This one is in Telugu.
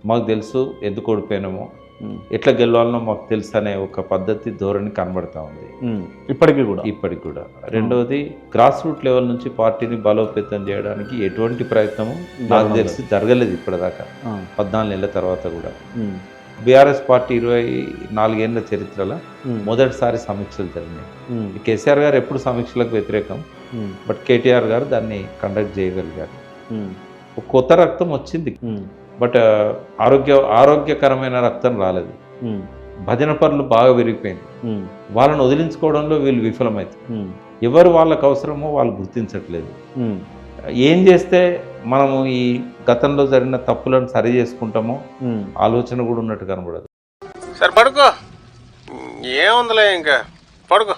మాకు తెలుసు ఎందుకు ఓడిపోయినామో, ఎట్లా గెలవాలనో మాకు తెలుసు అనే ఒక పద్ధతి ధోరణి కనబడతా ఉంది ఇప్పటికి కూడా. రెండవది గ్రాస్ రూట్ లెవెల్ నుంచి పార్టీని బలోపేతం చేయడానికి ఎటువంటి ప్రయత్నము నాకు తెలిసి జరగలేదు ఇప్పటిదాకా 14 నెలల తర్వాత కూడా. బీఆర్ఎస్ పార్టీ 24 ఏళ్ల చరిత్రలో మొదటిసారి సమీక్షలు జరిగినాయి. కేసీఆర్ గారు ఎప్పుడు సమీక్షలకు వ్యతిరేకం, బట్ కేటీఆర్ గారు దాన్ని కండక్ట్ చేయగలిగారు. కొత్త రక్తం వచ్చింది, బట్ ఆరోగ్యకరమైన రక్తం రాలేదు. భజన పనులు బాగా విరిగిపోయింది. వాళ్ళని వదిలించుకోవడంలో వీళ్ళు విఫలమవుతారు. ఎవరు వాళ్ళకు అవసరమో వాళ్ళు గుర్తించట్లేదు. ఏం చేస్తే మనము ఈ గతంలో జరిగిన తప్పులను సరి చేసుకుంటామో ఆలోచన కూడా ఉన్నట్టు కనబడదు. సరే పడుకో, ఏముందిలే ఇంకా పడుకో.